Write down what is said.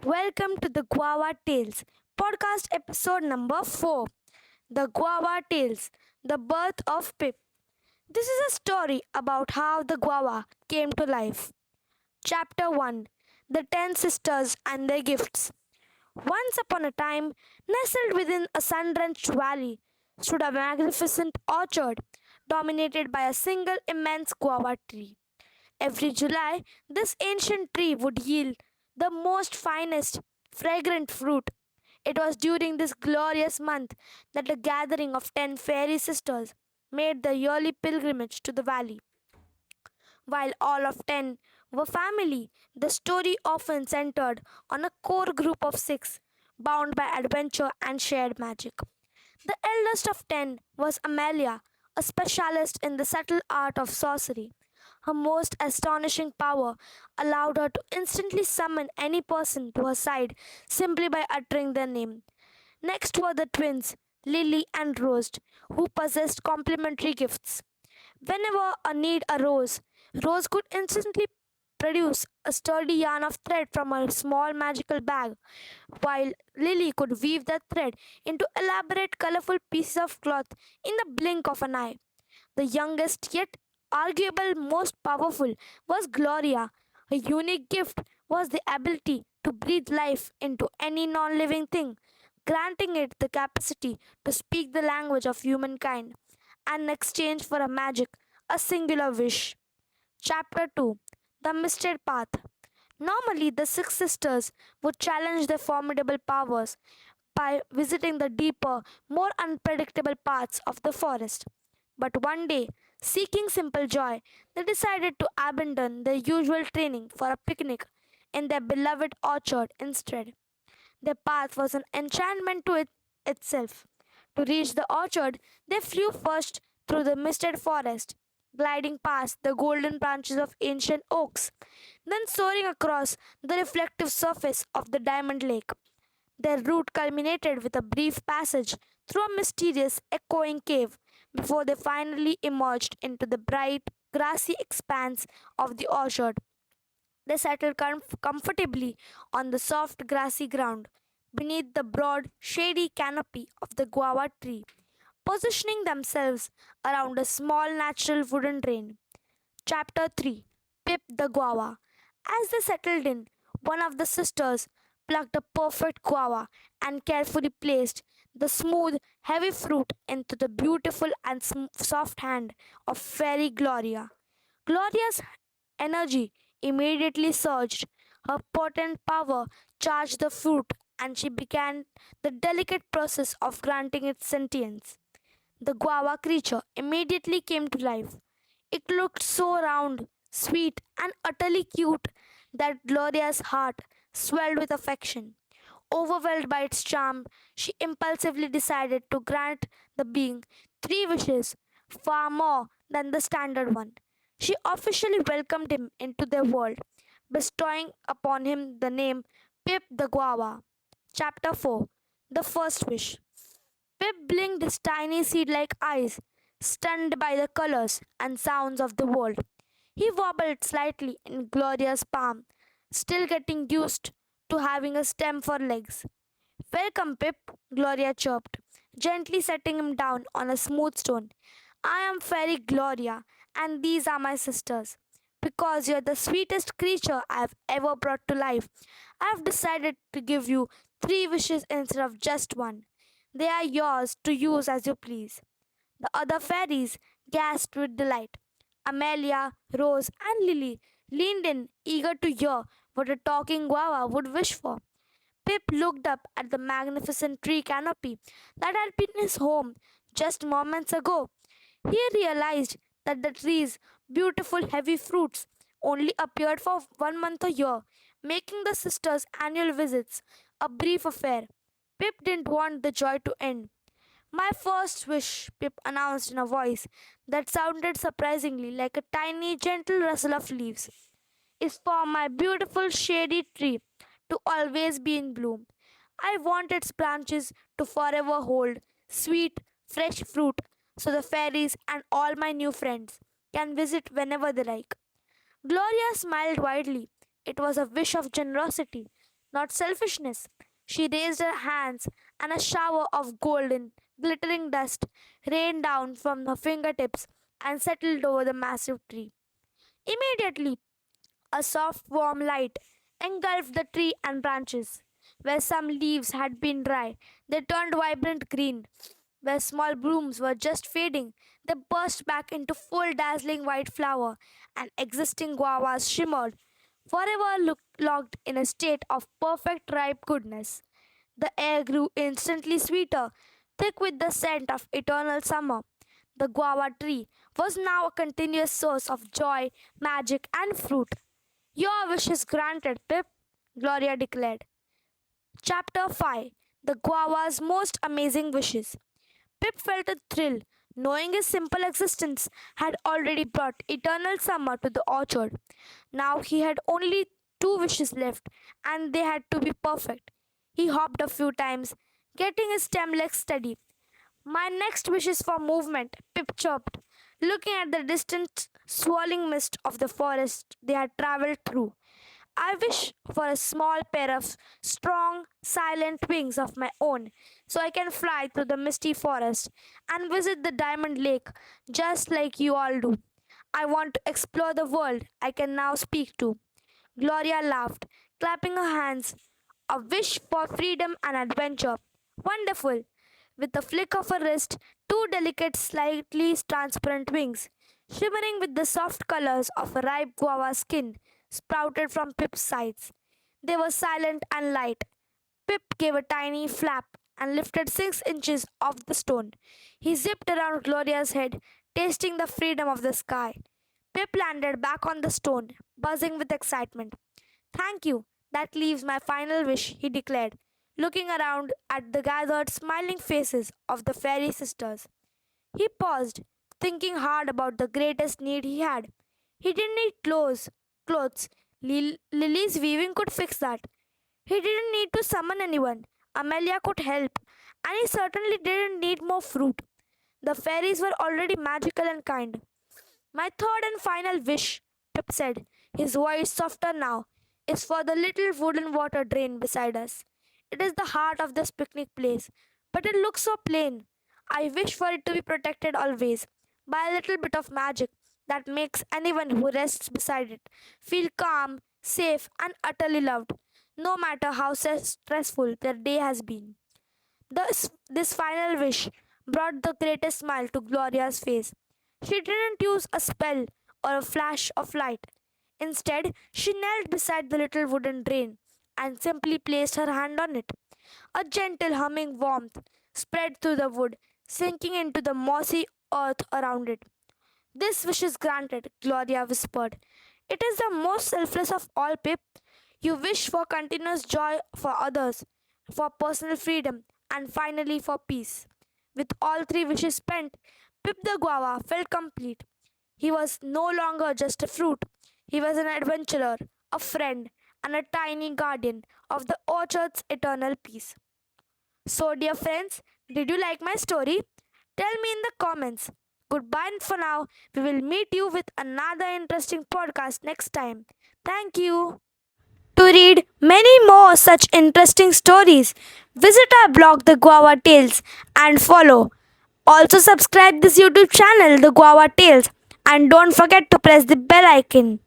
Welcome to the Guava Tales podcast episode number 4. The Guava Tales, the birth of Pip. This is a story about how the guava came to life. Chapter 1. The 10 Sisters and Their Gifts. Once upon a time, nestled within a sun-drenched valley, stood a magnificent orchard dominated by a single immense guava tree. Every July, this ancient tree would yield the most finest, fragrant fruit. It was during this glorious month that a gathering of 10 fairy sisters made the yearly pilgrimage to the valley. While all of 10 were family, the story often centered on a core group of 6, bound by adventure and shared magic. The eldest of 10 was Amelia, a specialist in the subtle art of sorcery. Her most astonishing power allowed her to instantly summon any person to her side simply by uttering their name. Next were the twins, Lily and Rose, who possessed complementary gifts. Whenever a need arose, Rose could instantly produce a sturdy yarn of thread from a small magical bag, while Lily could weave that thread into elaborate colorful pieces of cloth in the blink of an eye. The youngest yet arguable most powerful was Gloria. Her unique gift was the ability to breathe life into any non living thing, granting it the capacity to speak the language of humankind, and in exchange for a magic, a singular wish. Chapter 2. The Misted Path. Normally, the six sisters would challenge their formidable powers by visiting the deeper, more unpredictable paths of the forest. But one day, seeking simple joy, they decided to abandon their usual training for a picnic in their beloved orchard instead. Their path was an enchantment to itself. To reach the orchard, they flew first through the misted forest, gliding past the golden branches of ancient oaks, then soaring across the reflective surface of the diamond lake. Their route culminated with a brief passage through a mysterious, echoing cave before they finally emerged into the bright, grassy expanse of the orchard. They settled comfortably on the soft, grassy ground beneath the broad, shady canopy of the guava tree, positioning themselves around a small natural wooden drain. Chapter 3. Pip the Guava. As they settled in, one of the sisters plucked a perfect guava and carefully placed the smooth, heavy fruit into the beautiful and soft hand of Fairy Gloria. Gloria's energy immediately surged. Her potent power charged the fruit, and she began the delicate process of granting it sentience. The guava creature immediately came to life. It looked so round, sweet, and utterly cute that Gloria's heart swelled with affection. Overwhelmed by its charm, she impulsively decided to grant the being 3 wishes, far more than the standard one. She officially welcomed him into their world, bestowing upon him the name Pip the Guava. Chapter 4. The First Wish. Pip blinked his tiny seed like eyes, stunned by the colors and sounds of the world. He wobbled slightly in Gloria's palm, still getting used to having a stem for legs. Welcome, Pip, Gloria chirped, gently setting him down on a smooth stone. I am Fairy Gloria, and these are my sisters. Because you're the sweetest creature I've ever brought to life, I've decided to give you 3 wishes instead of just one. They are yours to use as you please. The other fairies gasped with delight. Amelia, Rose, and Lily leaned in, eager to hear what a talking guava would wish for. Pip looked up at the magnificent tree canopy that had been his home just moments ago. He realized that the tree's beautiful heavy fruits only appeared for 1 month a year, making the sisters' annual visits a brief affair. Pip didn't want the joy to end. My first wish, Pip announced in a voice that sounded surprisingly like a tiny, gentle rustle of leaves, is for my beautiful shady tree to always be in bloom. I want its branches to forever hold sweet, fresh fruit so the fairies and all my new friends can visit whenever they like. Gloria smiled widely. It was a wish of generosity, not selfishness. She raised her hands, and a shower of golden, glittering dust rained down from her fingertips and settled over the massive tree. Immediately, a soft, warm light engulfed the tree and branches. Where some leaves had been dry, they turned vibrant green. Where small blooms were just fading, they burst back into full, dazzling white flower, and existing guavas shimmered, forever locked in a state of perfect ripe goodness. The air grew instantly sweeter, thick with the scent of eternal summer. The guava tree was now a continuous source of joy, magic, and fruit. Your wish is granted, Pip, Gloria declared. Chapter 5. The Guava's Most Amazing Wishes. Pip felt a thrill, knowing his simple existence had already brought eternal summer to the orchard. Now he had only two wishes left, and they had to be perfect. He hopped a few times, getting his stem legs steady. My next wish is for movement, Pip chirped, looking at the distant, swirling mist of the forest they had traveled through. I wish for a small pair of strong, silent wings of my own, so I can fly through the misty forest and visit the diamond lake just like you all do. I want to explore the world I can now speak to. Gloria laughed, clapping her hands. A wish for freedom and adventure. Wonderful! With a flick of her wrist, two delicate, slightly transparent wings, shimmering with the soft colors of a ripe guava skin, sprouted from Pip's sides. They were silent and light. Pip gave a tiny flap and lifted 6 inches off the stone. He zipped around Gloria's head, tasting the freedom of the sky. Pip landed back on the stone, buzzing with excitement. Thank you. That leaves my final wish, he declared, looking around at the gathered, smiling faces of the fairy sisters. He paused, thinking hard about the greatest need he had. He didn't need clothes. Lily's weaving could fix that. He didn't need to summon anyone. Amelia could help. And he certainly didn't need more fruit. The fairies were already magical and kind. My third and final wish, Pip said, his voice softer now, is for the little wooden water drain beside us. It is the heart of this picnic place, but it looks so plain. I wish for it to be protected always by a little bit of magic that makes anyone who rests beside it feel calm, safe, and utterly loved, no matter how stressful their day has been. This final wish brought the greatest smile to Gloria's face. She didn't use a spell or a flash of light. Instead, she knelt beside the little wooden drain and simply placed her hand on it. A gentle humming warmth spread through the wood, sinking into the mossy earth around it. This wish is granted, Gloria whispered. It is the most selfless of all, Pip. You wish for continuous joy for others, for personal freedom, and finally for peace. With all three wishes spent, Pip the Guava felt complete. He was no longer just a fruit, he was an adventurer, a friend, and a tiny guardian of the orchard's eternal peace. So, dear friends, did you like my story? Tell me in the comments. Goodbye for now. We will meet you with another interesting podcast next time. Thank you. To read many more such interesting stories, visit our blog The Guava Tales and follow. Also subscribe this YouTube channel The Guava Tales and don't forget to press the bell icon.